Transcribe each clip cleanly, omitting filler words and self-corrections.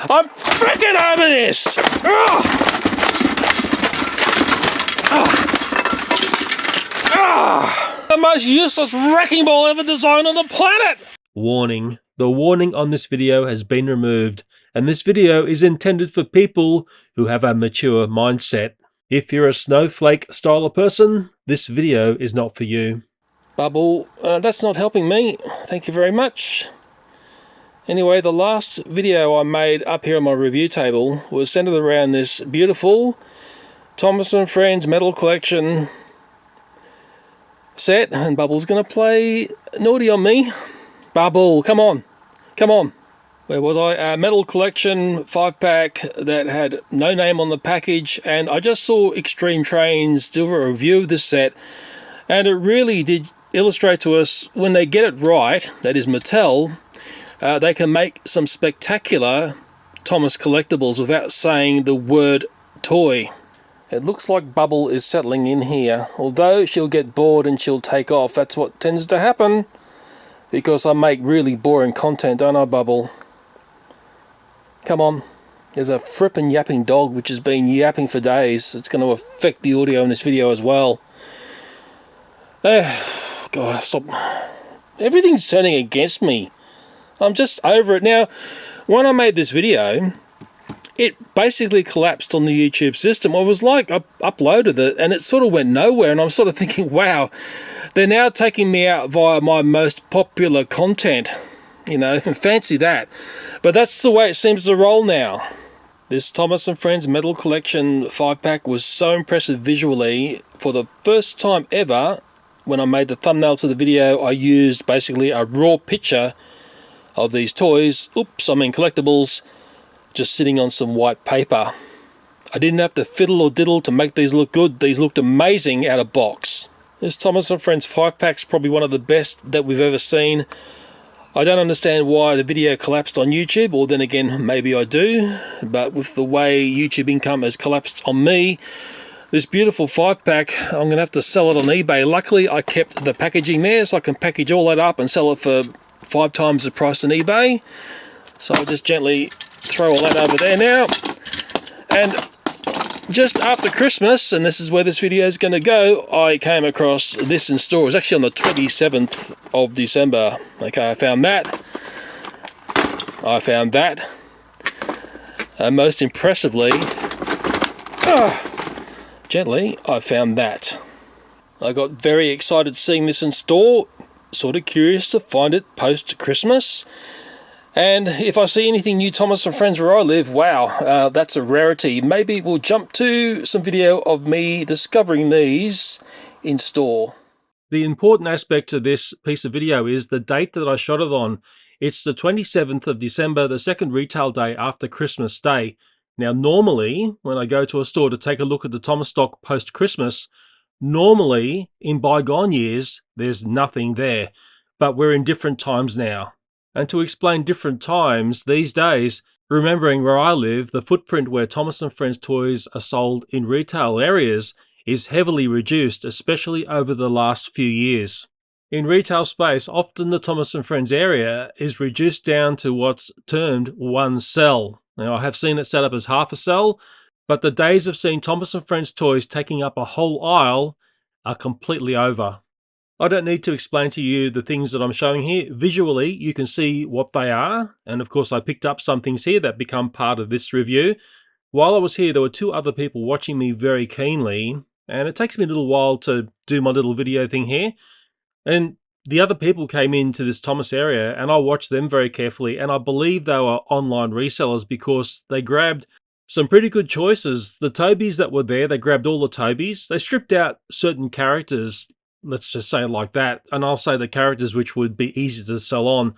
I'm freaking over this! The most useless wrecking ball ever designed on the planet! Warning. The warning on this video has been removed, and this video is intended for people who have a mature mindset. If you're a snowflake style of person, this video is not for you. Bubble, that's not helping me. Thank you very much. Anyway, the last video I made up here on my review table was centered around this beautiful Thomas & Friends metal collection set, and Bubble's going to play naughty on me. Bubble, come on. Come on. Where was I? A metal collection 5-pack that had no name on the package, and I just saw Extreme Trains do a review of this set, and it really did illustrate to us when they get it right, that is Mattel, they can make some spectacular Thomas collectibles without saying the word toy. It looks like Bubble is settling in here, although she'll get bored and she'll take off. That's what tends to happen, because I make really boring content, don't I, Bubble? Come on. There's a frippin' yapping dog which has been yapping for days. It's going to affect the audio in this video as well. God, stop. Everything's turning against me. I'm just over it. Now, when I made this video, it basically collapsed on the YouTube system. I was like, I uploaded it and it sort of went nowhere, and I'm sort of thinking, wow, they're now taking me out via my most popular content. You know, fancy that. But that's the way it seems to roll now. This Thomas & Friends metal collection 5-pack was so impressive visually. For the first time ever, when I made the thumbnail to the video, I used basically a raw picture of these toys, collectibles, just sitting on some white paper. I didn't have to fiddle or diddle to make these look good. These looked amazing out of box. This Thomas & Friends 5-pack's probably one of the best that we've ever seen. I don't understand why the video collapsed on YouTube, or then again, maybe I do, but with the way YouTube income has collapsed on me, this beautiful 5-pack, I'm going to have to sell it on eBay. Luckily, I kept the packaging there, so I can package all that up and sell it for 5 times the price on eBay. So I'll just gently throw all that over there now. And just after Christmas, and this is where this video is going to go, I came across this in store. It was actually on the 27th of December. Okay, I found that. And most impressively, gently, I found that. I got very excited seeing this in store, sort of curious to find it post-Christmas. And if I see anything new Thomas & Friends where I live, wow, that's a rarity. Maybe we'll jump to some video of me discovering these in store. The important aspect to this piece of video is the date that I shot it on. It's the 27th of December, the second retail day after Christmas Day. Now, normally, when I go to a store to take a look at the Thomas stock post-Christmas, normally, in bygone years, there's nothing there. But we're in different times now. And to explain different times these days, remembering where I live, the footprint where Thomas & Friends toys are sold in retail areas is heavily reduced, especially over the last few years. In retail space, often the Thomas & Friends area is reduced down to what's termed one cell. Now, I have seen it set up as half a cell, but the days of seeing Thomas & Friends toys taking up a whole aisle are completely over. I don't need to explain to you the things that I'm showing here. Visually, you can see what they are. And of course, I picked up some things here that become part of this review. While I was here, there were 2 other people watching me very keenly. And it takes me a little while to do my little video thing here. And the other people came into this Thomas area and I watched them very carefully. And I believe they were online resellers because they grabbed some pretty good choices. The Tobies that were there, they grabbed all the Tobies. They stripped out certain characters, let's just say it like that. And I'll say the characters which would be easy to sell on.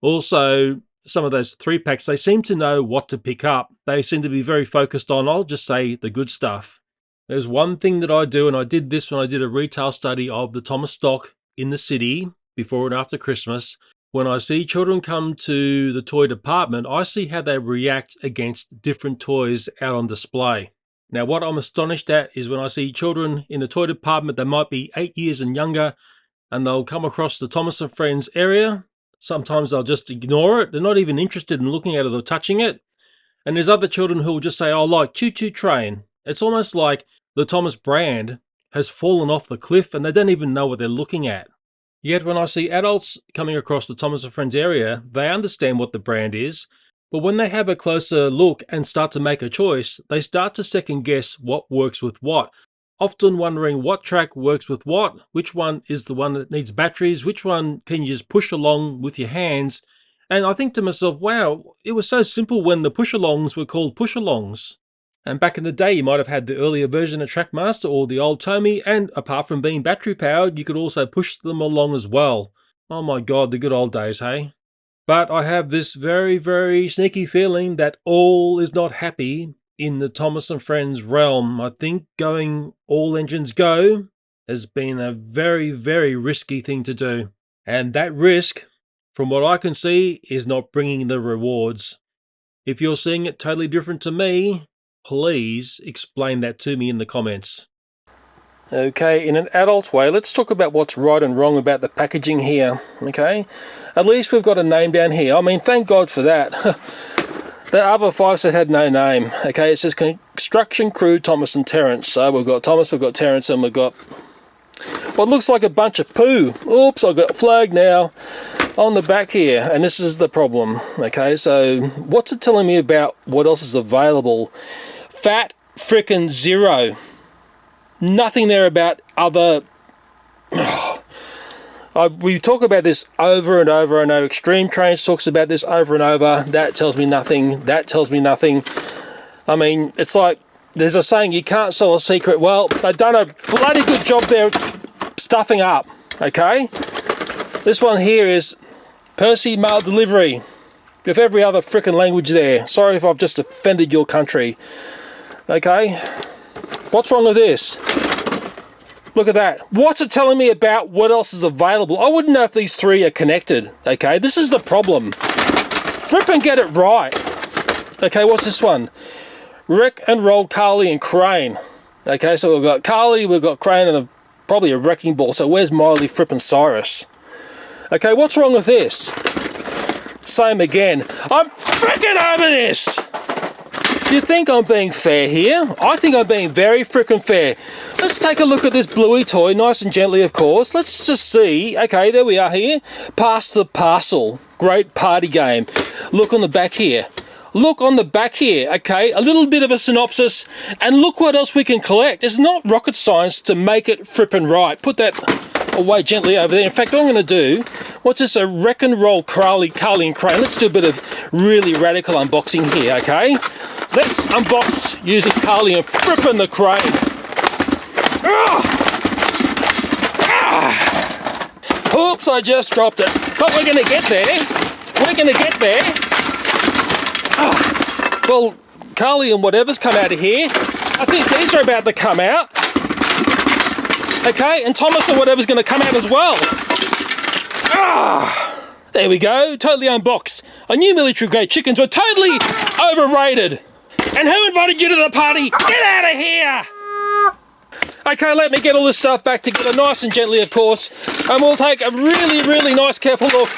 Also, some of those 3-packs, they seem to know what to pick up. They seem to be very focused on, I'll just say, the good stuff. There's one thing that I do, and I did this when I did a retail study of the Thomas stock in the city before and after Christmas. When I see children come to the toy department, I see how they react against different toys out on display. Now, what I'm astonished at is when I see children in the toy department, they might be 8 years and younger, and they'll come across the Thomas & Friends area. Sometimes they'll just ignore it. They're not even interested in looking at it or touching it. And there's other children who will just say, oh, like choo-choo train. It's almost like the Thomas brand has fallen off the cliff and they don't even know what they're looking at. Yet when I see adults coming across the Thomas and Friends area, they understand what the brand is, but when they have a closer look and start to make a choice, they start to second guess what works with what, often wondering what track works with what, which one is the one that needs batteries, which one can you just push along with your hands. And I think to myself, wow, it was so simple when the push-alongs were called push-alongs. And back in the day, you might have had the earlier version of Trackmaster or the old Tommy, and apart from being battery-powered, you could also push them along as well. Oh my god, the good old days, hey? But I have this very, very sneaky feeling that all is not happy in the Thomas and Friends realm. I think going all engines go has been a very, very risky thing to do. And that risk, from what I can see, is not bringing the rewards. If you're seeing it totally different to me, please explain that to me in the comments. Okay, in an adult way, let's talk about what's right and wrong about the packaging here, okay? At least we've got a name down here. I mean, thank God for that. The other 5 set had no name, okay? It says Construction Crew Thomas and Terence. So we've got Thomas, we've got Terence, and we've got what looks like a bunch of poo. Oops, I've got a flag now on the back here, and this is the problem, okay? So what's it telling me about what else is available? Fat frickin' zero. Nothing there about other... we talk about this over and over. I know Extreme Trains talks about this over and over. That tells me nothing. That tells me nothing. I mean, it's like there's a saying, you can't sell a secret. Well, they've done a bloody good job there stuffing up, okay? This one here is Percy mail delivery with every other frickin' language there. Sorry if I've just offended your country. Okay? What's wrong with this? Look at that. What's it telling me about what else is available? I wouldn't know if these 3 are connected. Okay, this is the problem. Frippin' get it right. Okay, what's this one? Wreck and Roll Carly and Crane. Okay, so we've got Carly, we've got Crane, and probably a wrecking ball. So where's Miley Frippin' Cyrus? Okay, what's wrong with this? Same again. I'm frickin' over this! You think I'm being fair here? I think I'm being very frickin' fair. Let's take a look at this bluey toy, nice and gently of course. Let's just see. Okay, there we are here. Pass the parcel. Great party game. Look on the back here. Look on the back here, okay? A little bit of a synopsis, and look what else we can collect. It's not rocket science to make it frippin' right. Put that away gently over there. In fact, what I'm going to do, what's this, a Wreck and Roll Carly and Crane. Let's do a bit of really radical unboxing here, okay? Let's unbox using Carly and frippin' the Crane. Oops, I just dropped it. But we're going to get there. We're going to get there. Well, Carly and whatever's come out of here, I think these are about to come out. Okay, and Thomas or whatever's going to come out as well. There we go, totally unboxed. I knew military grade chickens were totally overrated. And who invited you to the party? Get out of here! Okay, let me get all this stuff back together nice and gently, of course, and we'll take a really, really nice, careful look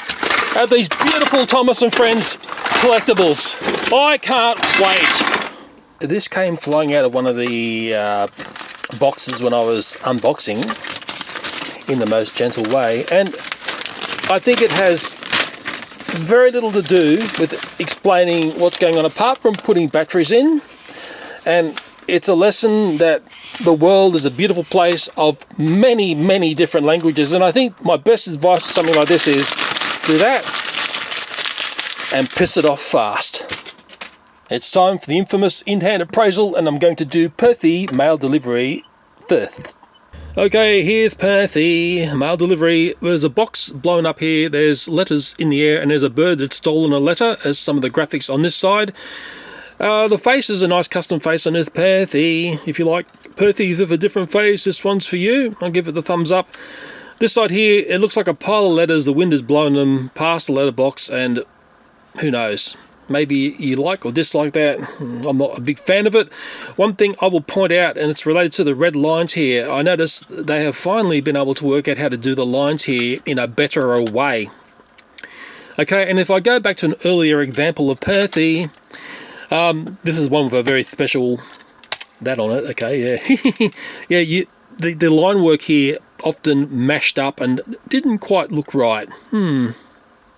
at these beautiful Thomas and Friends collectibles. I can't wait. This came flying out of one of the boxes when I was unboxing in the most gentle way, and I think it has very little to do with explaining what's going on apart from putting batteries in. And it's a lesson that the world is a beautiful place of many, many different languages, and I think my best advice for something like this is do that and piss it off fast. It's time for the infamous in-hand appraisal, and I'm going to do Percy mail delivery first. Okay, here's Percy mail delivery. There's a box blown up here, there's letters in the air, and there's a bird that's stolen a letter, as some of the graphics on this side. The face is a nice custom face on Earth Percy. If you like Percy's with a different face, this one's for you. I'll give it the thumbs up. This side here, it looks like a pile of letters. The wind has blown them past the letterbox, and who knows? Maybe you like or dislike that. I'm not a big fan of it. One thing I will point out, and it's related to the red lines here, I noticed they have finally been able to work out how to do the lines here in a better way. Okay, and if I go back to an earlier example of Percy, This is one with a very special that on it. Okay, yeah. Yeah, the line work here often mashed up and didn't quite look right.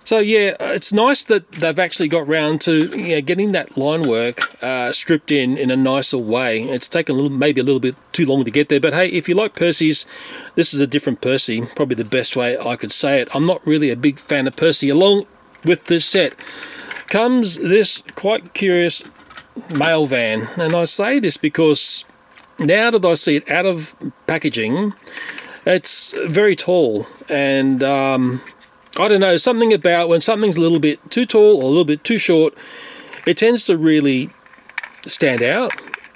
So yeah, it's nice that they've actually got round to getting that line work stripped in a nicer way. It's taken maybe a little bit too long to get there, but hey, if you like Percy's, this is a different Percy, probably the best way I could say it. I'm not really a big fan of Percy. Along with this set comes this quite curious mail van, and I say this because now that I see it out of packaging, it's very tall, and I don't know, something about when something's a little bit too tall or a little bit too short, it tends to really stand out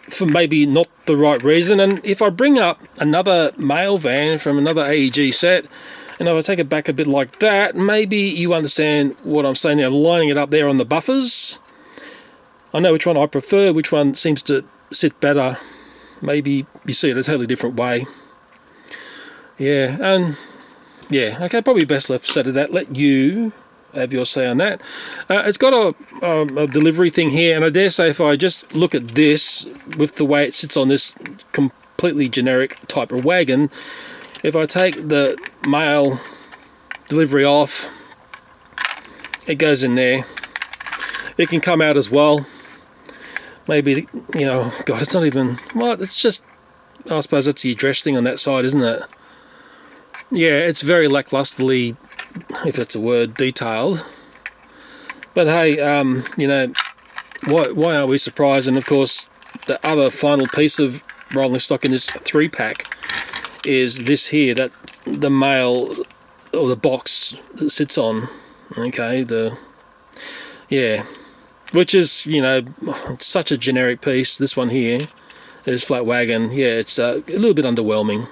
for maybe not the right reason. And if I bring up another mail van from another AEG set, and if I take it back a bit like that, maybe you understand what I'm saying now, lining it up there on the buffers. I know which one I prefer, which one seems to sit better. Maybe you see it a totally different way. Yeah, and yeah, okay, probably best left set of that. Let you have your say on that. It's got a delivery thing here, and I dare say if I just look at this with the way it sits on this completely generic type of wagon, if I take the mail delivery off, it goes in there. It can come out as well. Maybe, God, it's not even, what, it's just, I suppose that's the address thing on that side, isn't it? Yeah, it's very lacklusterly, if that's a word, detailed. But hey, why aren't we surprised? And of course, the other final piece of rolling stock in this 3-pack is this here, that the mail, or the box that sits on. Okay, which is, such a generic piece. This one here is flat wagon. Yeah, it's a little bit underwhelming.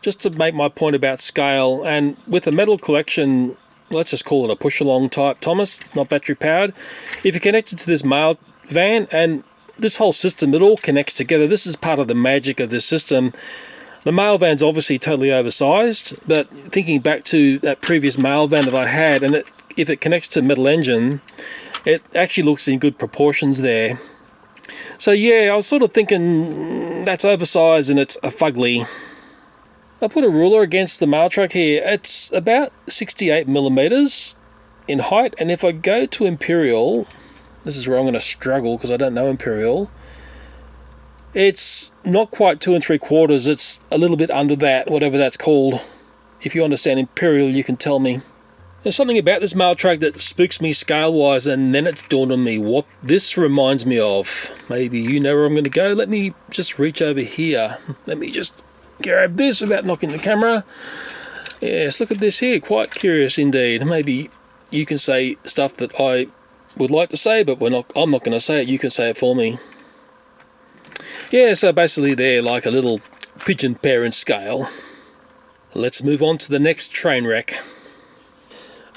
Just to make my point about scale, and with a metal collection, let's just call it a push-along type Thomas, not battery-powered. If you connect it to this mail van, and this whole system, it all connects together. This is part of the magic of this system. The mail van's obviously totally oversized, but thinking back to that previous mail van that I had, and if it connects to a metal engine, it actually looks in good proportions there. So yeah, I was sort of thinking that's oversized and it's a fugly. I put a ruler against the mail truck here. It's about 68 millimeters in height, and if I go to Imperial, this is where I'm going to struggle because I don't know Imperial. It's not quite 2 3/4. It's a little bit under that, whatever that's called. If you understand Imperial, you can tell me. There's something about this mail truck that spooks me scale-wise, and then it's dawned on me what this reminds me of. Maybe you know where I'm going to go. Let me just reach over here. Let me just grab this without knocking the camera. Yes, look at this here. Quite curious indeed. Maybe you can say stuff that I would like to say, but I'm not going to say it. You can say it for me. Yeah, so basically they're like a little pigeon parent scale. Let's move on to the next train wreck.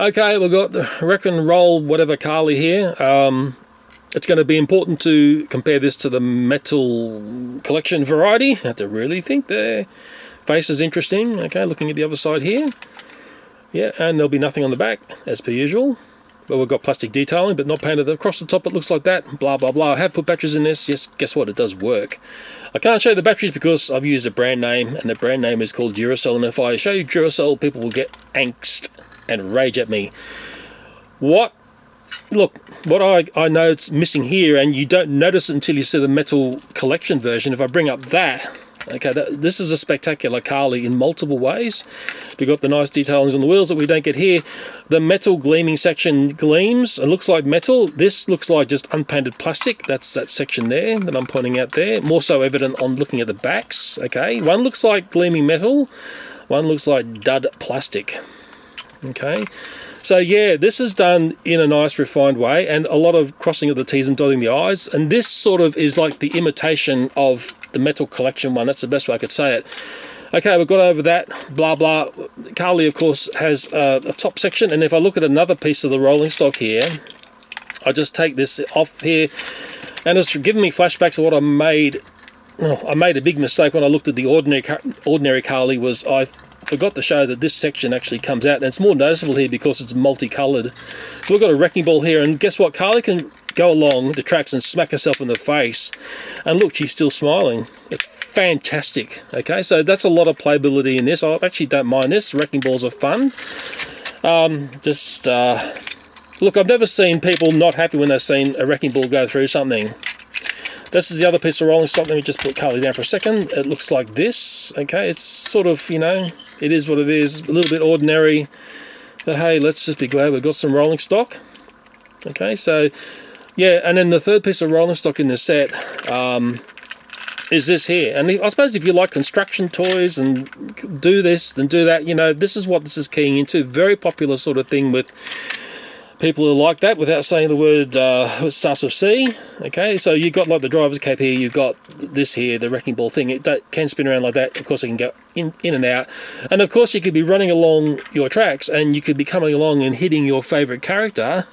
Okay, we've got the wreck and roll whatever Carly here. It's going to be important to compare this to the metal collection variety. I have to really think their face is interesting. Okay, looking at the other side here. Yeah, and there'll be nothing on the back, as per usual. But we've got plastic detailing, but not painted across the top. It looks like that. Blah, blah, blah. I have put batteries in this. Yes, guess what? It does work. I can't show you the batteries because I've used a brand name, and the brand name is called Duracell. And if I show you Duracell, people will get angst and rage at me. Look, what I know it's missing here, and you don't notice it until you see the metal collection version. If I bring up that, okay, this is a spectacular Carly in multiple ways. We've got the nice detailings on the wheels that we don't get here. The metal gleaming section gleams. It looks like metal. This looks like just unpainted plastic. That's that section there that I'm pointing out there. More so evident on looking at the backs. Okay, one looks like gleaming metal. One looks like dud plastic. Okay. So yeah, this is done in a nice refined way, and a lot of crossing of the T's and dotting the I's, and this sort of is like the imitation of the metal collection one. That's the best way I could say it. Okay, we've got over that, blah blah. Carly of course has a top section, and if I look at another piece of the rolling stock here, I just take this off here, and it's giving me flashbacks of what I made. I made a big mistake when I looked at the ordinary Carly. Was I forgot to show that this section actually comes out, and it's more noticeable here because it's multicolored. So we've got a wrecking ball here, and guess what? Carly can go along the tracks and smack herself in the face. And look, she's still smiling. It's fantastic. Okay, so that's a lot of playability in this. I actually don't mind this. Wrecking balls are fun. Look, I've never seen people not happy when they've seen a wrecking ball go through something. This is the other piece of rolling stock. Let me just put Carly down for a second. It looks like this. Okay, it's sort of, you know, it is what it is. A little bit ordinary. But hey, let's just be glad we've got some rolling stock. Okay, so yeah, and then the third piece of rolling stock in the set is this here. And I suppose if you like construction toys and do this and do that, you know, this is what this is keying into. Very popular sort of thing with people who like that, without saying the word, it starts with C. Okay, so you've got like the driver's cape here, you've got this here, the wrecking ball thing. It can spin around like that. Of course, it can go in and out. And of course, you could be running along your tracks and you could be coming along and hitting your favourite character.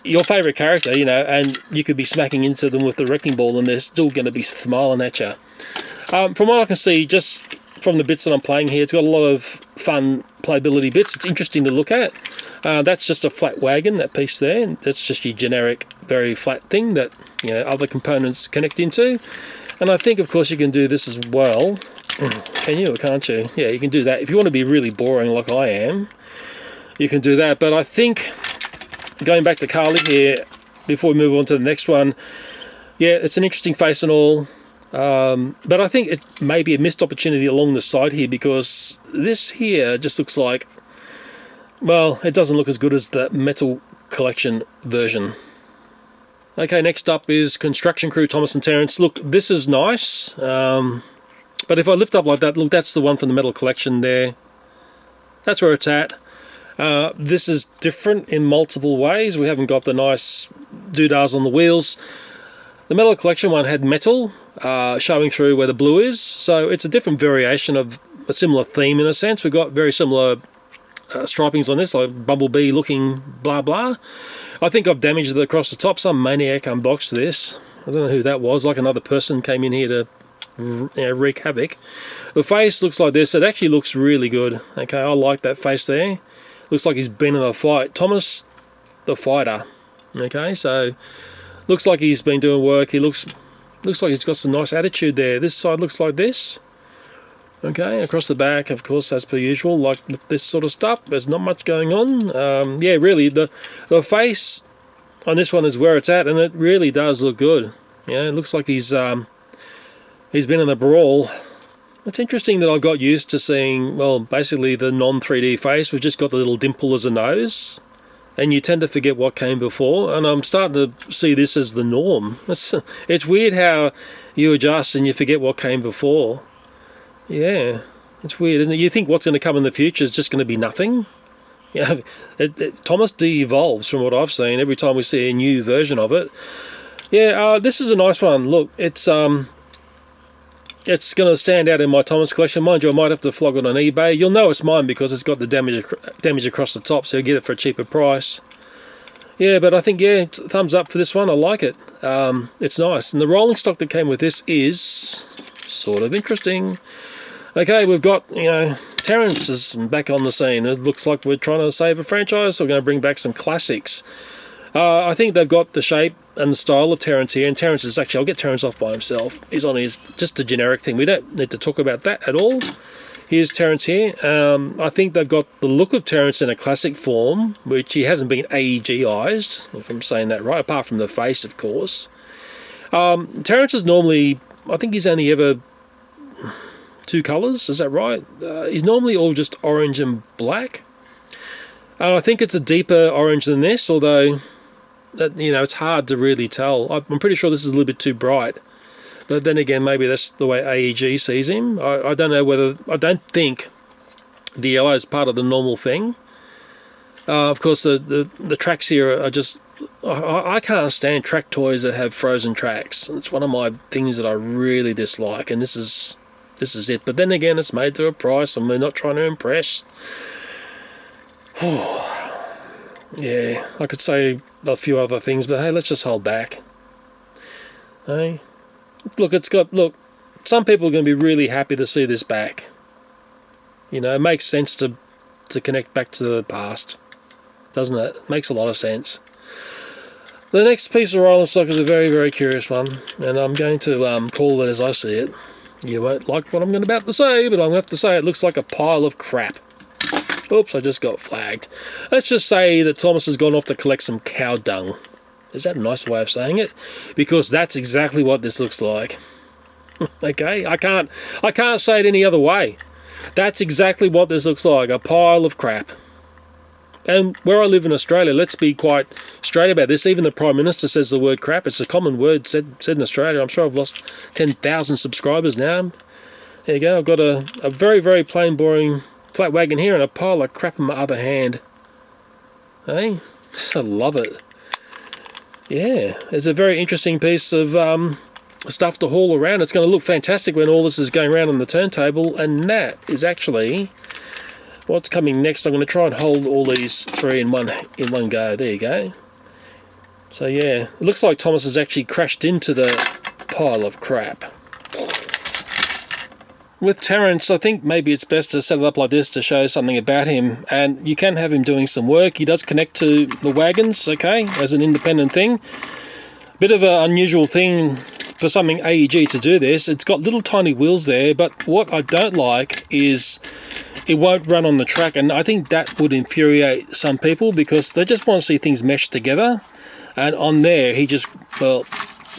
Your favourite character, you know, and you could be smacking into them with the wrecking ball and they're still going to be smiling at you. From what I can see, just from the bits that I'm playing here, it's got a lot of fun playability bits. It's interesting to look at. That's just a flat wagon, that piece there. That's just your generic, very flat thing that, you know, other components connect into. And I think, of course, you can do this as well. Can you or can't you? Yeah, you can do that. If you want to be really boring like I am, you can do that. But I think, going back to Carly here, before we move on to the next one, yeah, it's an interesting face and all. But I think it may be a missed opportunity along the side here, because this here just looks like, well, it doesn't look as good as the Metal Collection version. Okay, next up is Construction Crew Thomas Terence. Look, this is nice, but if I lift up like that, look, that's the one from the Metal Collection there. That's where it's at. This is different in multiple ways. We haven't got the nice doodahs on the wheels. The Metal Collection one had metal showing through where the blue is, so it's a different variation of a similar theme in a sense. We've got very similar stripings on this, like bumblebee looking blah blah. I think I've damaged it across the top. Some maniac unboxed this. I don't know who that was, like another person came in here to wreak havoc. The face looks like this. It actually looks really good. Okay, I like that face there. Looks like he's been in a fight. Thomas the Fighter. Okay, so looks like he's been doing work. He looks like he's got some nice attitude there. This side looks like this. Okay, across the back, of course, as per usual, like this sort of stuff. There's not much going on. Yeah, really, the face on this one is where it's at, and it really does look good. Yeah, it looks like he's been in the brawl. It's interesting that I got used to seeing, well, basically the non-3D face. We've just got the little dimple as a nose, and you tend to forget what came before, and I'm starting to see this as the norm. It's weird how you adjust and you forget what came before. Yeah, it's weird, isn't it? You think what's going to come in the future is just going to be nothing. Yeah, Thomas de-evolves from what I've seen every time we see a new version of it. Yeah, this is a nice one. Look, it's going to stand out in my Thomas collection. Mind you, I might have to flog it on eBay. You'll know it's mine because it's got the damage across the top, so you'll get it for a cheaper price. Yeah, but I think, yeah, thumbs up for this one. I like it. It's nice. And the rolling stock that came with this is sort of interesting. Okay, we've got, you know, Terence is back on the scene. It looks like we're trying to save a franchise, so we're going to bring back some classics. I think they've got the shape and the style of Terence here, and Terence is actually, I'll get Terence off by himself. He's on his, just a generic thing. We don't need to talk about that at all. Here's Terence here. I think they've got the look of Terence in a classic form, which he hasn't been AEG-ized, if I'm saying that right, apart from the face, of course. Terence is normally, I think he's only ever two colours, is that right? He's normally all just orange and black. I think it's a deeper orange than this, although, you know, it's hard to really tell. I'm pretty sure this is a little bit too bright. But then again, maybe that's the way AEG sees him. I don't know whether, I don't think the yellow is part of the normal thing. Of course, the tracks here are just, I can't stand track toys that have frozen tracks. It's one of my things that I really dislike, and this is it. But then again, it's made to a price, and we're not trying to impress. Yeah, I could say a few other things, but hey, let's just hold back. Hey, look, look, some people are going to be really happy to see this back. You know, it makes sense to connect back to the past, doesn't it? It makes a lot of sense. The next piece of rolling stock is a very, very curious one, and I'm going to call it as I see it. You won't like what I'm about to say, but I'm going to have to say it looks like a pile of crap. Oops, I just got flagged. Let's just say that Thomas has gone off to collect some cow dung. Is that a nice way of saying it? Because that's exactly what this looks like. Okay, I can't say it any other way. That's exactly what this looks like, a pile of crap. And where I live in Australia, let's be quite straight about this. Even the Prime Minister says the word crap. It's a common word said in Australia. I'm sure I've lost 10,000 subscribers now. There you go. I've got a very, very plain, boring flat wagon here and a pile of crap in my other hand. Hey? I love it. Yeah. It's a very interesting piece of stuff to haul around. It's going to look fantastic when all this is going around on the turntable. And that is actually... what's coming next. I'm going to try and hold all these three in one go. There you go. So yeah, it looks like Thomas has actually crashed into the pile of crap. With Terence, I think maybe it's best to set it up like this to show something about him, and you can have him doing some work. He does connect to the wagons, okay, as an independent thing. Bit of an unusual thing for something AEG to do this. It's got little tiny wheels there, but what I don't like is it won't run on the track, and I think that would infuriate some people because they just want to see things meshed together. And on there, he just, well,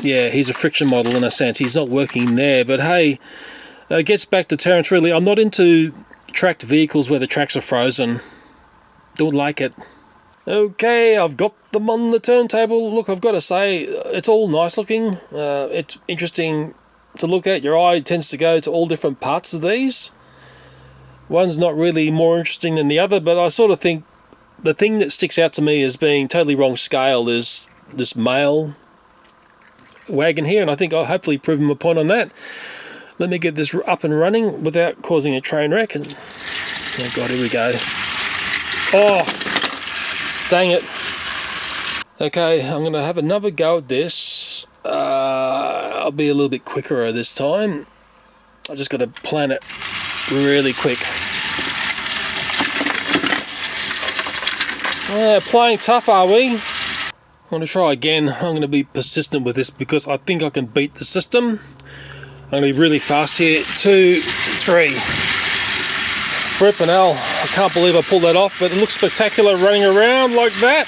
yeah, he's a friction model in a sense. He's not working there, but hey, it gets back to Terence really. I'm not into tracked vehicles where the tracks are frozen. Don't like it. Okay, I've got them on the turntable. Look, I've got to say, it's all nice looking. It's interesting to look at. Your eye tends to go to all different parts of these. One's not really more interesting than the other, but I sort of think the thing that sticks out to me as being totally wrong scale is this male wagon here, and I think I'll hopefully prove him a point on that. Let me get this up and running without causing a train wreck. And oh god, here we go. Oh, dang it. Okay, I'm going to have another go at this. I'll be a little bit quicker this time. I just got to plan it really quick. Playing tough, are we? I'm going to try again. I'm going to be persistent with this because I think I can beat the system. I'm going to be really fast here. 2, 3. Frippin' hell. I can't believe I pulled that off, but it looks spectacular running around like that.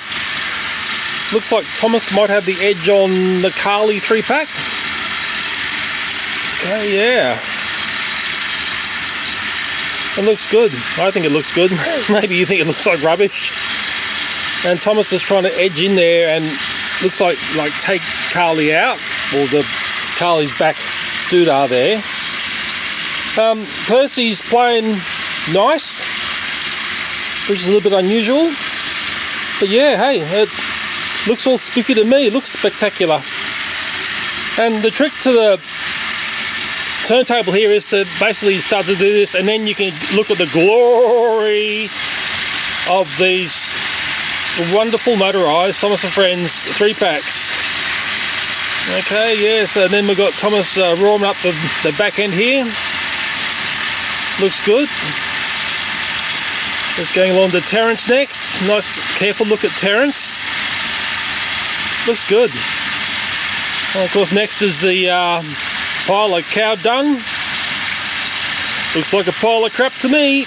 Looks like Thomas might have the edge on the Carly 3-pack. Okay, yeah. It looks good. I think it looks good. Maybe you think it looks like rubbish. And Thomas is trying to edge in there and looks like take Carly out, or the Carly's back doodah there. Percy's playing nice, which is a little bit unusual. But yeah, hey, it looks all spiffy to me. It looks spectacular. And the trick to the turntable here is to basically start to do this, and then you can look at the glory of these wonderful motorised Thomas & Friends 3-packs. Okay, yeah, so then we've got Thomas roaring up the back end here. Looks good. Just going along to Terence next. Nice, careful look at Terence. Looks good. And of course, next is the pile of cow dung. Looks like a pile of crap to me.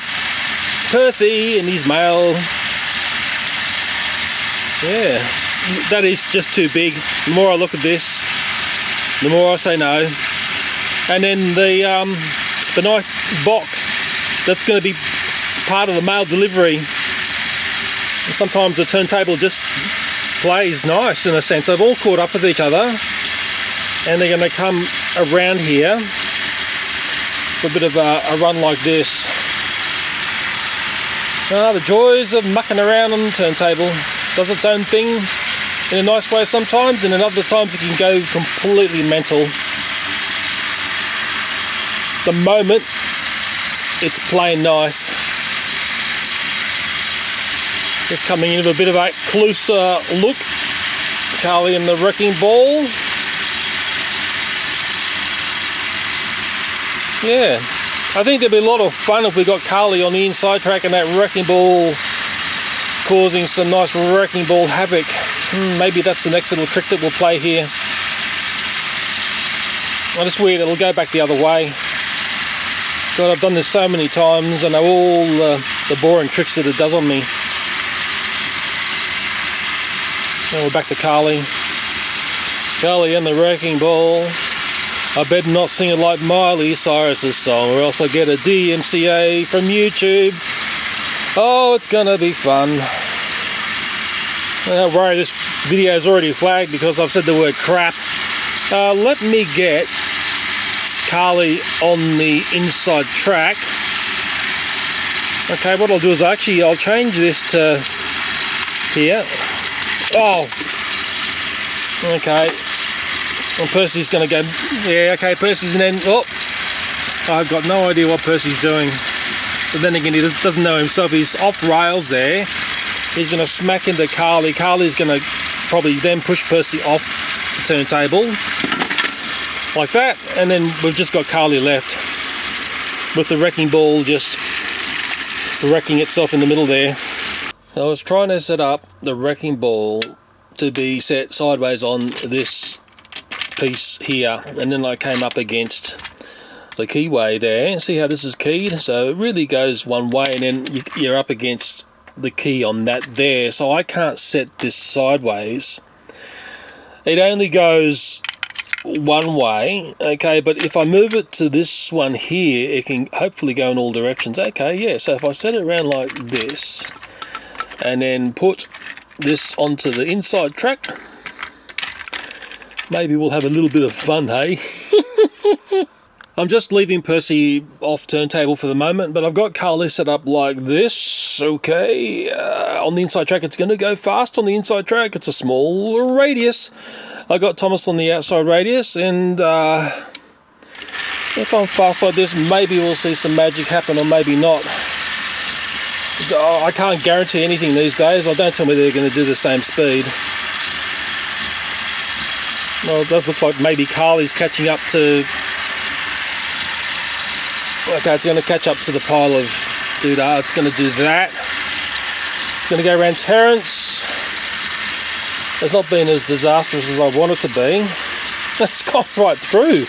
Percy and his mail. Yeah, that is just too big. The more I look at this, the more I say no. And then the nice box that's going to be part of the mail delivery. And sometimes the turntable just plays nice in a sense. They've all caught up with each other, and they're going to come around here for a bit of a run like this. The joys of mucking around on the turntable. Does its own thing in a nice way sometimes, and in other times it can go completely mental. The moment it's playing nice. Just coming in with a bit of a closer look. Carly and the wrecking ball. Yeah, I think there'd be a lot of fun if we got Carly on the inside track and that wrecking ball causing some nice wrecking ball havoc. Maybe that's the next little trick that we'll play here. Oh, it's weird, it'll go back the other way. God, I've done this so many times. I know all the boring tricks that it does on me. Now we're back to Carly. Carly and the Wrecking Ball. I better not sing it like Miley Cyrus's song, or else I'll get a DMCA from YouTube. Oh, it's gonna be fun. Don't worry, this video is already flagged because I've said the word crap. Let me get Carly on the inside track. Okay, what I'll do is I'll change this to here. Oh, okay. Well, Percy's going to go. Yeah, okay. Percy's an end. Oh, I've got no idea what Percy's doing. But then again, he doesn't know himself. He's off rails there. He's going to smack into Carly. Carly's going to probably then push Percy off the turntable. Like that. And then we've just got Carly left. With the Wrecking Ball just wrecking itself in the middle there. I was trying to set up the Wrecking Ball to be set sideways on this piece here. And then I came up against the keyway there. See how this is keyed? So it really goes one way and then you're up against the key on that there. So I can't set this sideways. It only goes one way, okay, but if I move it to this one here, it can hopefully go in all directions. Okay, yeah, so if I set it around like this and then put this onto the inside track, maybe we'll have a little bit of fun, hey? I'm just leaving Percy off turntable for the moment, but I've got Carly set up like this, okay. On the inside track, it's going to go fast on the inside track. It's a small radius. I got Thomas on the outside radius, and if I'm fast like this, maybe we'll see some magic happen, or maybe not. I can't guarantee anything these days. Don't tell me they're going to do the same speed. Well, it does look like maybe Carly's catching up to... Okay, it's going to catch up to the pile of doodah. It's going to do that. It's going to go around Terence. It's not been as disastrous as I want it to be. That's gone right through.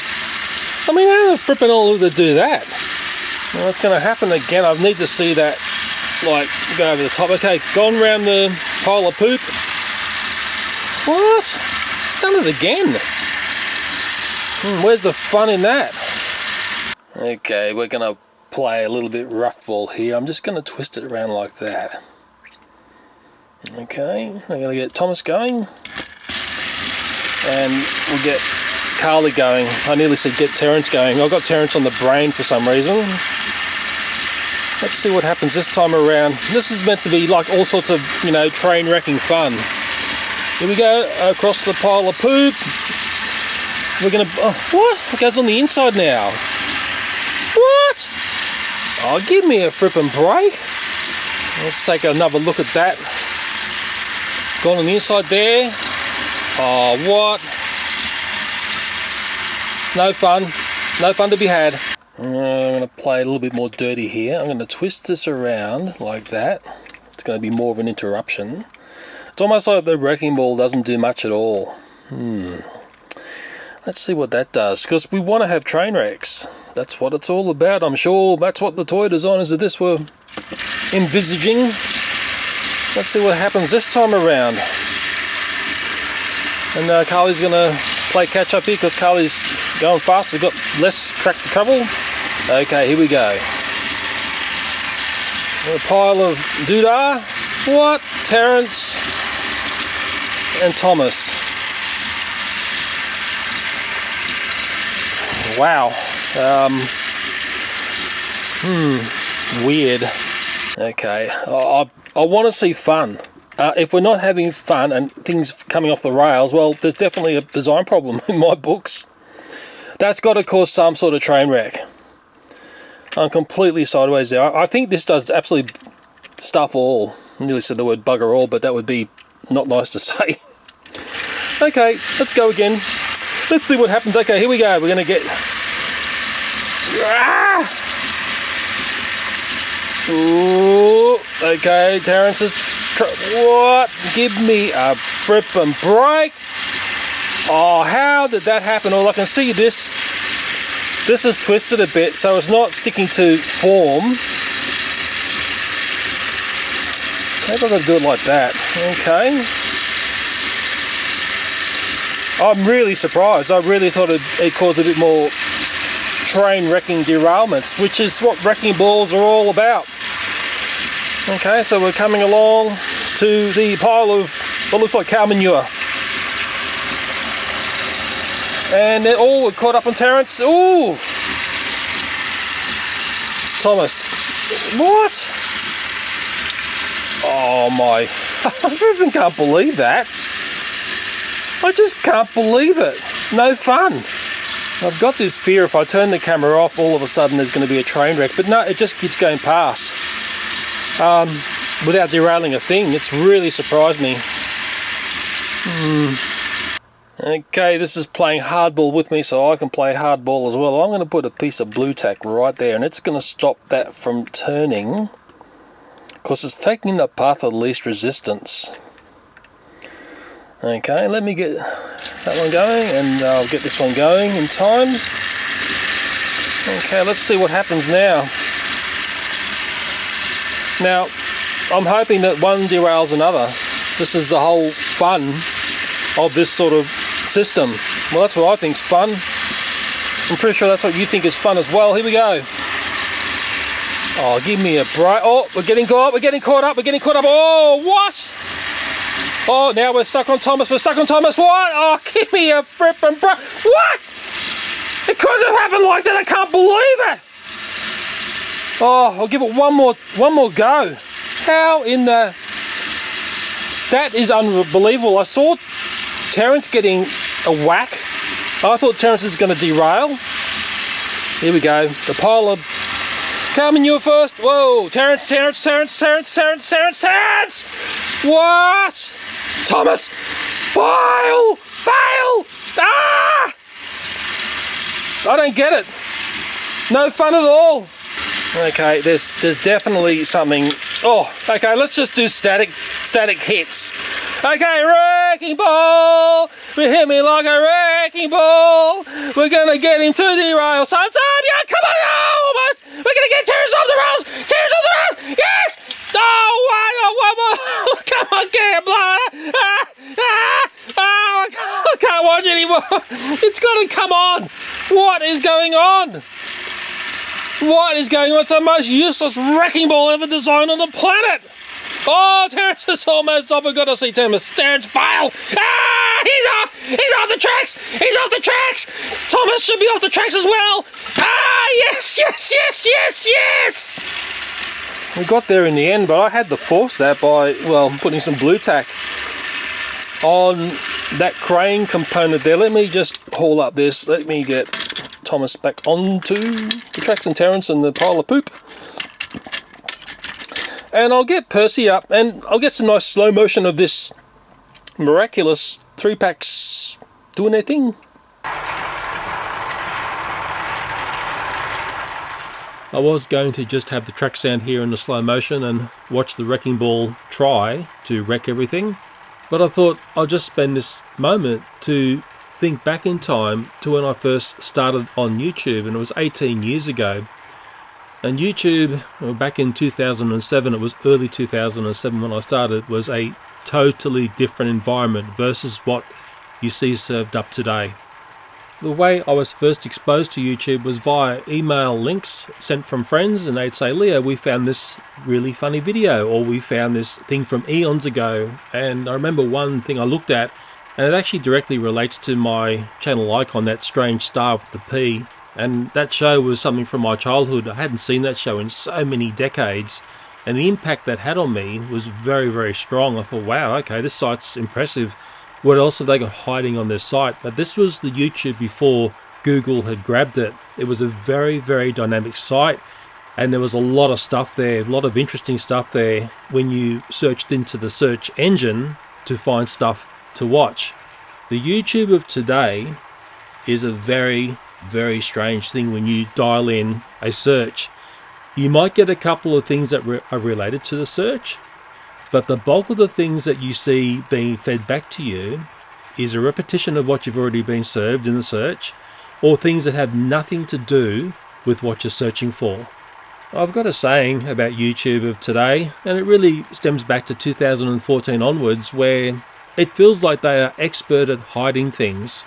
I mean, how the frippin' all did they do that? Well, that's going to happen again. I need to see that, like, go over the top. Okay, it's gone around the pile of poop. What? It's done it again. Where's the fun in that? Okay, we're going to play a little bit rough ball here. I'm just going to twist it around like that. Okay, I'm going to get Thomas going. And we'll get Carly going. I nearly said get Terence going. I've got Terence on the brain for some reason. Let's see what happens this time around. This is meant to be like all sorts of, you know, train wrecking fun. Here we go, across the pile of poop. We're going to... Oh, what? It goes on the inside now. What? Oh, give me a frippin' break. Let's take another look at that. Gone on the inside there. Oh, what? No fun. No fun to be had. I'm going to play a little bit more dirty here. I'm going to twist this around like that. It's going to be more of an interruption. It's almost like the Wrecking Ball doesn't do much at all. Let's see what that does, because we want to have train wrecks. That's what it's all about. I'm sure that's what the toy designers of this were envisaging. Let's see what happens this time around. And Carly's going to play catch up here because Carly's going faster, got less track to travel. Okay, here we go. A pile of doodah. What? Terence and Thomas. Wow. Weird. Okay. I want to see fun. If we're not having fun and things coming off the rails, well, there's definitely a design problem in my books. That's got to cause some sort of train wreck. I'm completely sideways there. I think this does absolutely stuff all. I nearly said the word bugger all, but that would be not nice to say. Okay, let's go again. Let's see what happens. Okay, here we go. We're going to get... Ooh, okay, Terence is... What? Give me a frippin' break. Oh, how did that happen? All I can see this is twisted a bit, so it's not sticking to form. Maybe I've got to do it like that. Okay. I'm really surprised. I really thought it caused a bit more train wrecking derailments, which is what wrecking balls are all about. Okay, so we're coming along to the pile of what looks like cow manure. And we're caught up on Terence. Ooh! Thomas. What? Oh my. I even can't believe that. I just can't believe it. No fun. I've got this fear if I turn the camera off, all of a sudden there's going to be a train wreck. But no, it just keeps going past. Without derailing a thing. It's really surprised me. Okay, this is playing hardball with me, so I can play hardball as well. I'm going to put a piece of blue tack right there, and it's going to stop that from turning, because it's taking the path of least resistance. Okay, let me get that one going, and I'll get this one going in time. Okay, let's see what happens now. Now, I'm hoping that one derails another. This is the whole fun of this sort of system. Well, that's what I think's fun. I'm pretty sure that's what you think is fun as well. Here we go. Oh, give me a break. Oh, we're getting caught up. Oh, what? Oh, now we're stuck on Thomas. What? Oh, give me a frippin' break. What? It couldn't have happened like that. I can't believe it. Oh, I'll give it one more go. How in the... That is unbelievable. I saw Terence getting a whack. I thought Terence is going to derail. Here we go. The pile of cow manure first. Whoa, Terence. What? Thomas. Fail. Ah! I don't get it. No fun at all. Okay, there's definitely something. Oh, okay, let's just do static hits. Okay, wrecking ball. Hit me like a wrecking ball. We're gonna get him to derail sometime. Yeah, come on, almost. We're gonna get Terence off the rails. Yes. Oh, one more. Come on, get him, blood. I can't watch anymore. It's gotta come on. What is going on? It's the most useless wrecking ball ever designed on the planet. Oh, Terence is almost off. We've got to see Terence fail. Ah, he's off the tracks. Thomas should be off the tracks as well. Ah, yes. We got there in the end, but I had to force that by, well, putting some blue tack on that crane component there. Let me just haul up this. Let me get Thomas back onto the tracks and Terence and the pile of poop. And I'll get Percy up and I'll get some nice slow motion of this miraculous 3-packs doing their thing. I was going to just have the track sound here in the slow motion and watch the wrecking ball try to wreck everything, but I thought I'll just spend this moment to think back in time to when I first started on YouTube, and it was 18 years ago. And YouTube, well, back in 2007, it was early 2007 when I started, was a totally different environment versus what you see served up today. The way I was first exposed to YouTube was via email links sent from friends, and they'd say, Leo, we found this really funny video, or we found this thing from eons ago. And I remember one thing I looked at, and it actually directly relates to my channel icon, that strange star with the P. And that show was something from my childhood. I hadn't seen that show in so many decades, and the impact that had on me was very, very strong. I thought, wow, okay, this site's impressive. What else have they got hiding on their site? But this was the YouTube before Google had grabbed it. It was a very, very dynamic site, and there was a lot of stuff there, a lot of interesting stuff there when you searched into the search engine to find stuff to watch. The YouTube of today is a very, very strange thing when you dial in a search. You might get a couple of things that are related to the search, But the bulk of the things that you see being fed back to you is a repetition of what you've already been served in the search, or things that have nothing to do with what you're searching for. I've got a saying about YouTube of today, and it really stems back to 2014 onwards, where it feels like they are expert at hiding things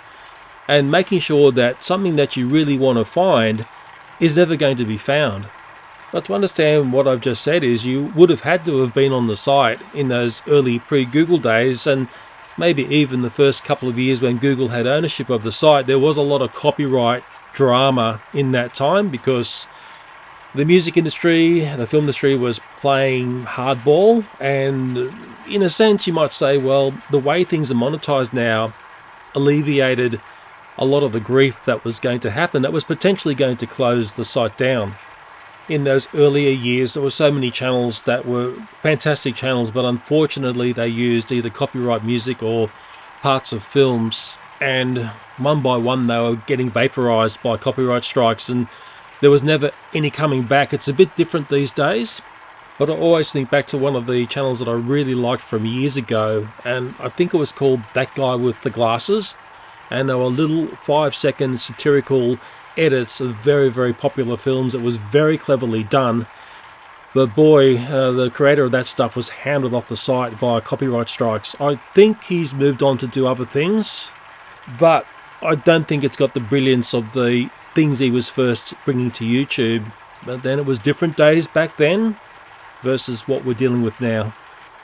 and making sure that something that you really want to find is never going to be found. But to understand what I've just said is you would have had to have been on the site in those early pre-Google days, and maybe even the first couple of years when Google had ownership of the site. There was a lot of copyright drama in that time because the music industry, the film industry was playing hardball, and in a sense you might say, well, the way things are monetized now alleviated a lot of the grief that was going to happen, that was potentially going to close the site down. In those earlier years, there were so many channels that were fantastic channels, but unfortunately they used either copyright music or parts of films, and one by one they were getting vaporized by copyright strikes, and there was never any coming back. It's a bit different these days, but I always think back to one of the channels that I really liked from years ago, and I think it was called That Guy with the Glasses, and they were little 5-second satirical edits of very, very popular films. It was very cleverly done, but boy, the creator of that stuff was hounded off the site via copyright strikes. I think he's moved on to do other things, but I don't think it's got the brilliance of the things he was first bringing to YouTube. But then it was different days back then versus what we're dealing with now.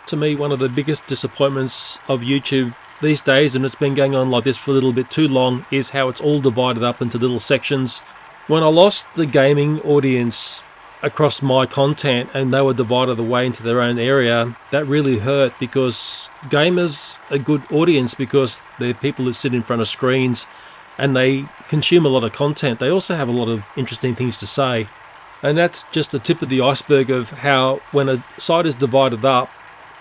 To me, one of the biggest disappointments of YouTube these days, and it's been going on like this for a little bit too long, is how it's all divided up into little sections. When I lost the gaming audience across my content and they were divided away into their own area, that really hurt, because gamers are a good audience because they're people who sit in front of screens and they consume a lot of content. They also have a lot of interesting things to say, and that's just the tip of the iceberg of how when a site is divided up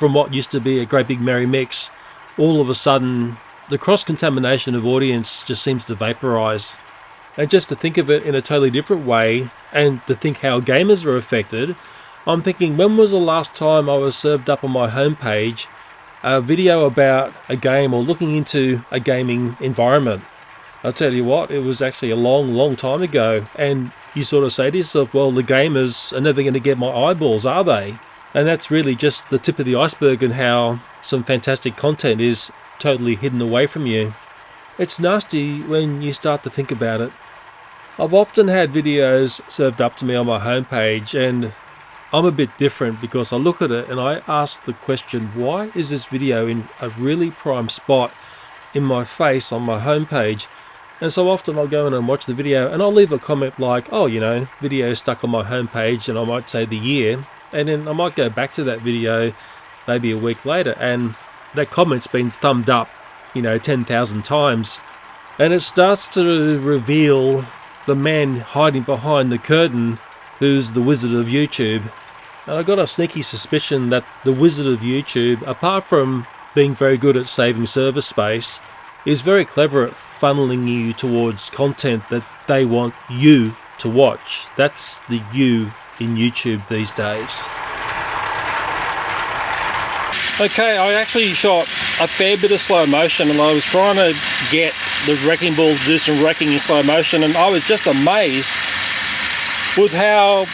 from what used to be a great big merry mix, all of a sudden the cross-contamination of audience just seems to vaporize. And just to think of it in a totally different way, and to think how gamers are affected, I'm thinking, when was the last time I was served up on my homepage a video about a game or looking into a gaming environment? I'll tell you what, it was actually a long, long time ago, and you sort of say to yourself, well, the gamers are never going to get my eyeballs, are they? And that's really just the tip of the iceberg, and how some fantastic content is totally hidden away from you. It's nasty when you start to think about it. I've often had videos served up to me on my homepage, and I'm a bit different because I look at it and I ask the question, why is this video in a really prime spot in my face on my homepage? And so often I'll go in and watch the video and I'll leave a comment like, oh, you know, video stuck on my homepage, and I might say the year. And then I might go back to that video maybe a week later, and that comment's been thumbed up, 10,000 times. And it starts to reveal the man hiding behind the curtain who's the wizard of YouTube. And I got a sneaky suspicion that the wizard of YouTube, apart from being very good at saving server space, is very clever at funneling you towards content that they want you to watch. That's the you in YouTube these days. Okay, I actually shot a fair bit of slow motion, and I was trying to get the wrecking ball to do some wrecking in slow motion, and I was just amazed with how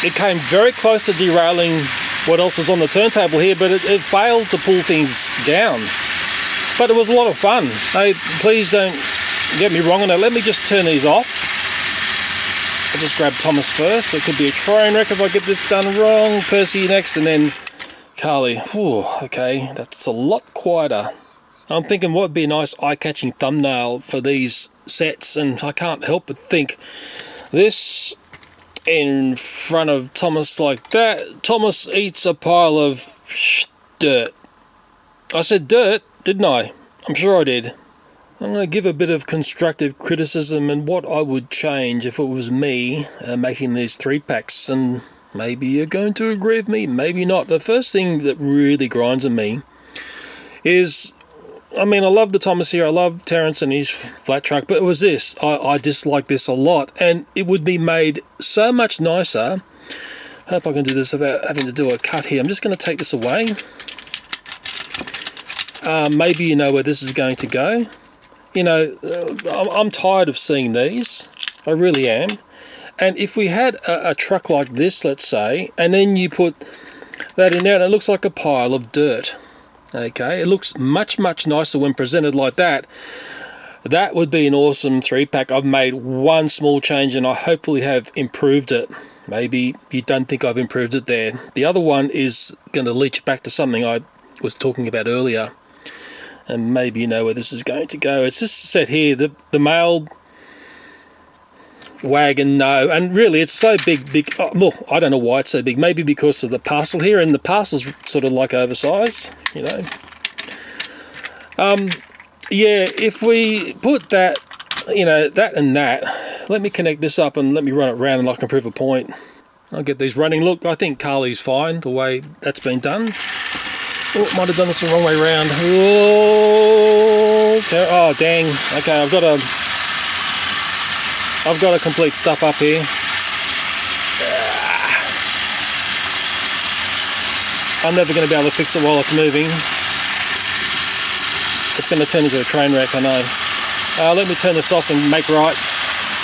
it came very close to derailing what else was on the turntable here, but it failed to pull things down. But it was a lot of fun. Hey, please don't get me wrong on that. Let me just turn these off. I'll just grab Thomas first. It could be a train wreck if I get this done wrong. Percy next, and then Carly. Whew, okay, that's a lot quieter. I'm thinking what would be a nice eye-catching thumbnail for these sets, and I can't help but think this in front of Thomas like that. Thomas eats a pile of dirt. I said dirt, didn't I? I'm sure I did. I'm going to give a bit of constructive criticism and what I would change if it was me making these 3-packs, and maybe you're going to agree with me, maybe not. The first thing that really grinds on me is, I love the Thomas here, I love Terence and his flat truck, but it was this. I dislike this a lot, and it would be made so much nicer Hope I can do this without having to do a cut here. I'm just going to take this away. Maybe you know where this is going to go. You know, I'm tired of seeing these. I really am. And if we had a truck like this, let's say, and then you put that in there and it looks like a pile of dirt. Okay, it looks much, much nicer when presented like that. That would be an awesome 3-pack. I've made one small change and I hopefully have improved it. Maybe you don't think I've improved it there. The other one is going to leach back to something I was talking about earlier. And maybe you know where this is going to go. It's just set here, the male wagon, no. And really, it's so big. Well, I don't know why it's so big. Maybe because of the parcel here, and the parcel's sort of like oversized, you know. Yeah, if we put that, you know, that and that, let me connect this up and let me run it around and I can prove a point. I'll get these running. Look, I think Carly's fine the way that's been done. Oh, might have done this the wrong way around. Oh, dang. Okay, I've got to complete stuff up here. I'm never going to be able to fix it while it's moving. It's going to turn into a train wreck, I know. Let me turn this off and make right.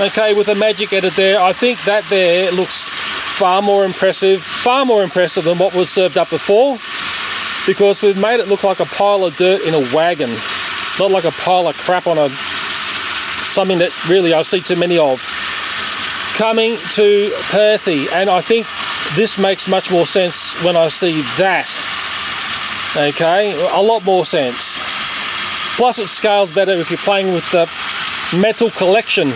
Okay, with the magic edit there, I think that there looks far more impressive than what was served up before, because we've made it look like a pile of dirt in a wagon, not like a pile of crap on something that really I see too many of. Coming to Percy, and I think this makes much more sense when I see that. Okay, a lot more sense. Plus it scales better if you're playing with the metal collection.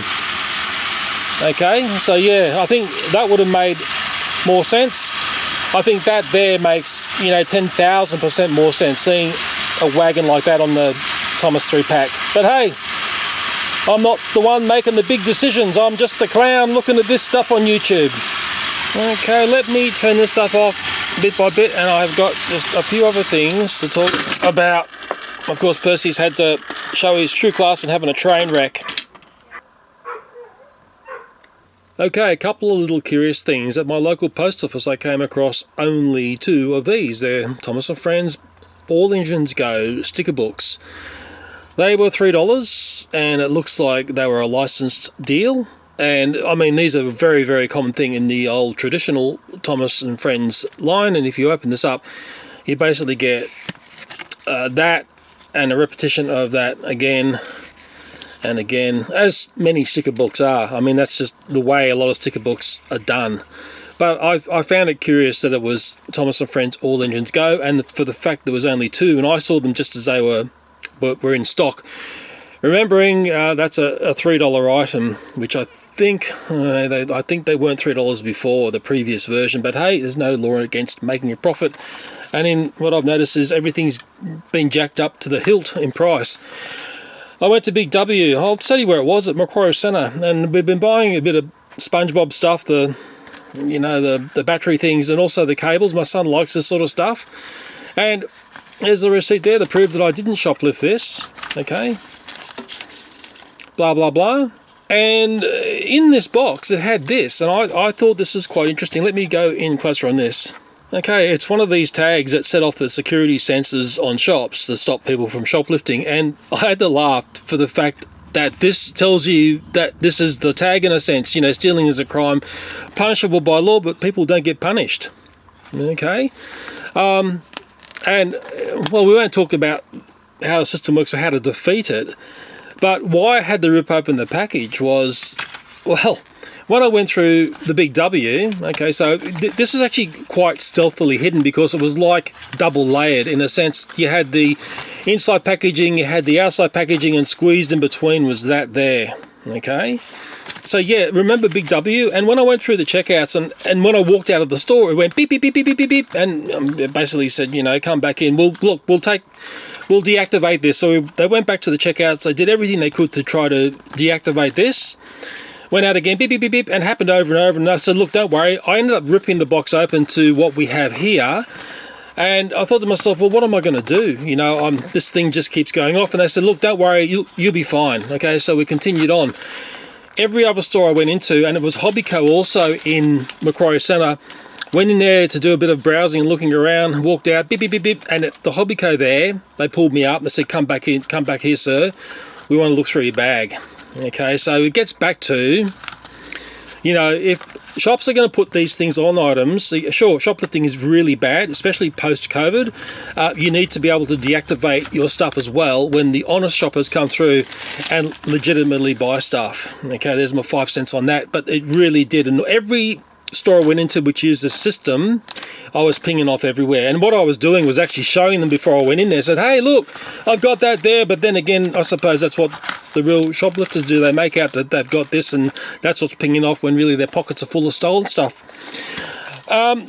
Okay, so yeah, I think that would have made more sense. I think that there makes, you know, 10,000% more sense, seeing a wagon like that on the Thomas 3-pack. But hey, I'm not the one making the big decisions. I'm just the clown looking at this stuff on YouTube. Okay, let me turn this stuff off bit by bit, and I've got just a few other things to talk about. Of course, Percy's had to show his true class and having a train wreck. Okay, a couple of little curious things. At my local post office I came across only 2 of these. They're Thomas & Friends All Engines Go sticker books. They were $3 and it looks like they were a licensed deal. And I mean, these are a very, very common thing in the old traditional Thomas & Friends line, and if you open this up, you basically get that and a repetition of that again and again, as many sticker books are. I mean, that's just the way a lot of sticker books are done. But I found it curious that it was Thomas & Friends All Engines Go, and for the fact there was only 2, and I saw them just as they were in stock. Remembering that's a $3 item, which I think they weren't $3 before the previous version. But hey, there's no law against making a profit. And in what I've noticed is everything's been jacked up to the hilt in price. I went to Big W. I'll tell you where it was, at Macquarie Centre, and we've been buying a bit of SpongeBob stuff, the battery things, and also the cables. My son likes this sort of stuff, and there's the receipt there to prove that I didn't shoplift this. Okay, blah blah blah. And in this box it had this, and I thought this was quite interesting. Let me go in closer on this. Okay, it's one of these tags that set off the security sensors on shops to stop people from shoplifting, and I had to laugh for the fact that this tells you that this is the tag in a sense. You know, stealing is a crime punishable by law, but people don't get punished. Okay, and well, we won't talk about how the system works or how to defeat it, but why I had to rip open the package was, well, when I went through the Big W, okay, so this is actually quite stealthily hidden because it was like double layered in a sense. You had the inside packaging, you had the outside packaging, and squeezed in between was that there, okay? So yeah, remember Big W? And when I went through the checkouts and when I walked out of the store, it went beep, beep, beep, beep, beep, beep, beep, and it basically said, you know, come back in. We'll deactivate this. So they went back to the checkouts. They did everything they could to try to deactivate this. Went out again, beep, beep, beep, beep, and happened over and over. And I said, look, don't worry. I ended up ripping the box open to what we have here. And I thought to myself, well, what am I going to do? You know, this thing just keeps going off. And they said, look, don't worry, you'll be fine. Okay, so we continued on. Every other store I went into, and it was Hobbyco also in Macquarie Centre, Went in there to do a bit of browsing and looking around, walked out, beep, beep, beep, beep, and at the Hobbyco there, they pulled me up and they said, come back here, sir. We want to look through your bag. Okay, so it gets back to, if shops are going to put these things on items, sure, shoplifting is really bad, especially post-COVID. You need to be able to deactivate your stuff as well when the honest shoppers come through and legitimately buy stuff. Okay, there's my 5 cents on that, but it really did. And every store I went into which used the system, I was pinging off everywhere. And what I was doing was actually showing them before I went in there. I said, hey, look, I've got that there. But then again, I suppose that's what the real shoplifters do. They make out that they've got this, and that's what's pinging off when really their pockets are full of stolen stuff.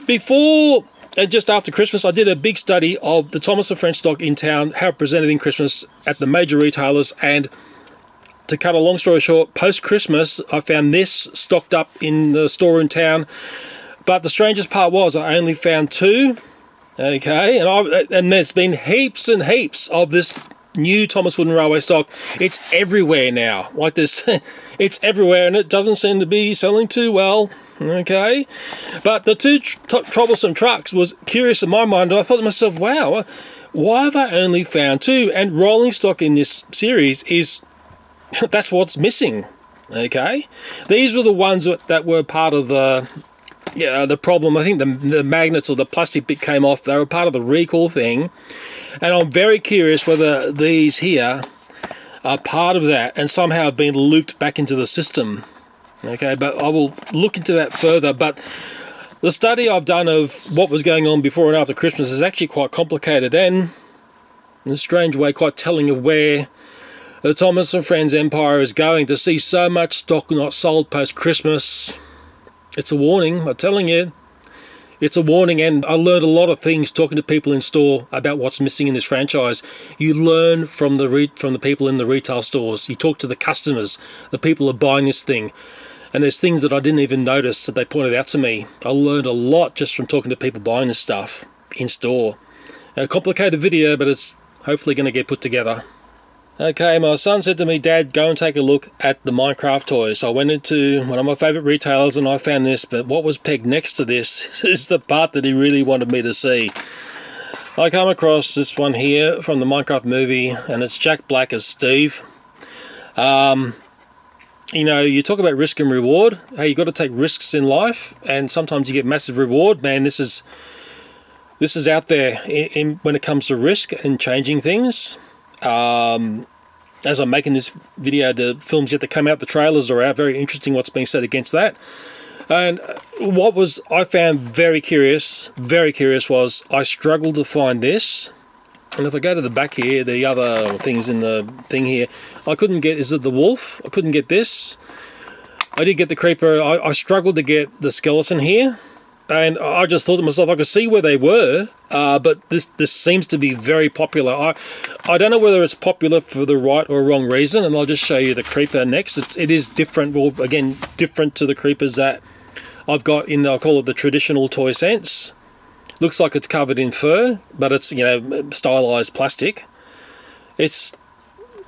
Before and just after Christmas, I did a big study of the Thomas & French stock in town, how it presented in Christmas at the major retailers. And to cut a long story short, post-Christmas, I found this stocked up in the store in town. But the strangest part was I only found 2. Okay, and there's been heaps and heaps of this new Thomas Wooden Railway stock. It's everywhere now. Like this, it's everywhere, and it doesn't seem to be selling too well. Okay, but the 2 troublesome trucks was curious in my mind, and I thought to myself, wow, why have I only found 2? And rolling stock in this series is... that's what's missing. Okay, these were the ones that were part of the problem. I think the magnets or the plastic bit came off. They were part of the recall thing, and I'm very curious whether these here are part of that and somehow have been looped back into the system. Okay, but I will look into that further. But the study I've done of what was going on before and after Christmas is actually quite complicated and, in a strange way, quite telling of where the Thomas & Friends empire is going. To see so much stock not sold post-Christmas, it's a warning, I'm telling you. It's a warning, and I learned a lot of things talking to people in store about what's missing in this franchise. You learn from the people in the retail stores. You talk to the customers, the people who are buying this thing, and there's things that I didn't even notice that they pointed out to me. I learned a lot just from talking to people buying this stuff in store. A complicated video, but it's hopefully going to get put together. Okay, my son said to me, Dad, go and take a look at the Minecraft toys. So I went into one of my favourite retailers and I found this, but what was pegged next to this is the part that he really wanted me to see. I come across this one here from the Minecraft movie, and it's Jack Black as Steve. You talk about risk and reward. Hey, you got to take risks in life, and sometimes you get massive reward. Man, this is out there when it comes to risk and changing things. As I'm making this video, the film's yet to come out, the trailers are out. Very interesting what's being said against that. And what I found very curious was I struggled to find this. And if I go to the back here, the other things in the thing here, I couldn't get, is it the wolf? I couldn't get this. I did get the creeper. I struggled to get the skeleton here. And I just thought to myself, I could see where they were, but this seems to be very popular. I don't know whether it's popular for the right or wrong reason, and I'll just show you the creeper next. It is different, well, again, different to the creepers that I've got in, I'll call it the traditional toy sense. Looks like it's covered in fur, but it's, stylized plastic. It's,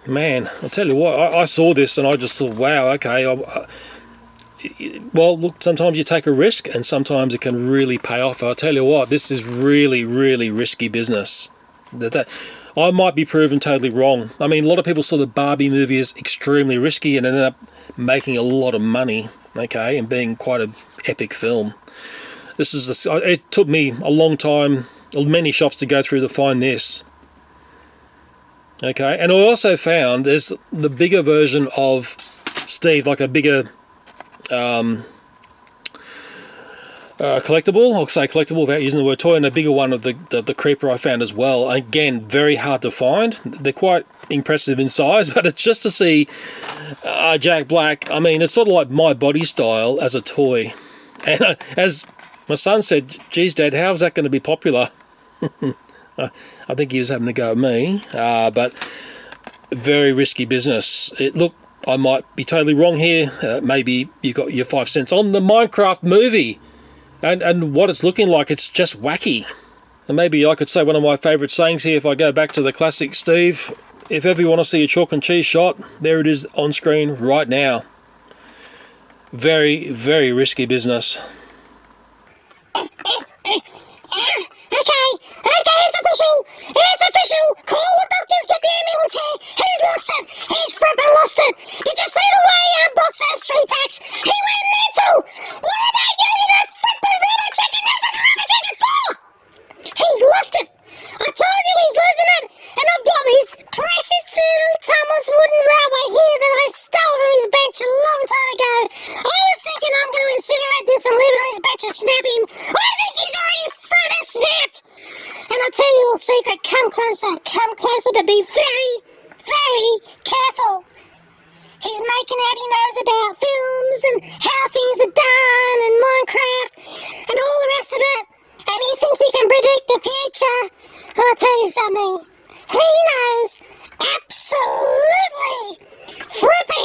man, I'll tell you what, I saw this and I just thought, wow, okay, well, look, sometimes you take a risk and sometimes it can really pay off. I'll tell you what, this is really, really risky business. I might be proven totally wrong. I mean, a lot of people saw the Barbie movie as extremely risky and ended up making a lot of money, okay, and being quite an epic film. It took me a long time, many shops to go through to find this. Okay, and I also found there's the bigger version of Steve, like a bigger collectible. I'll say collectible without using the word toy, and a bigger one of the creeper I found as well. Again, very hard to find. They're quite impressive in size, but it's just to see Jack Black. I mean, it's sort of like my body style as a toy. And as my son said, geez, Dad, how is that going to be popular? I think he was having a go at me, but very risky business. Look, I might be totally wrong here. Maybe you got your 5 cents on the Minecraft movie and what it's looking like. It's just wacky. And maybe I could say one of my favourite sayings here, if I go back to the classic Steve, if ever you want to see a chalk and cheese shot, there it is on screen right now. Very, very risky business. Okay, it's official. It's official. Call the doctors, get the ambulance here. He's lost it. He's flipping lost it. Did you see the way he unboxed those 3-packs? He went mental. What about using a flipping rubber chicken? That's what a rubber chicken for. He's lost it. I told you he's losing it. And I've got his precious little Thomas wooden railway here that I stole from his bench a long time ago. I was thinking I'm going to incinerate this and leave it on his bench and snap him. I think he's already frozen snapped. And I'll tell you a little secret. Come closer, but be very, very careful. He's making out he knows about films and how things are done and Minecraft and all the rest of it. And he thinks he can predict the future. I'll tell you something. He knows absolutely fripping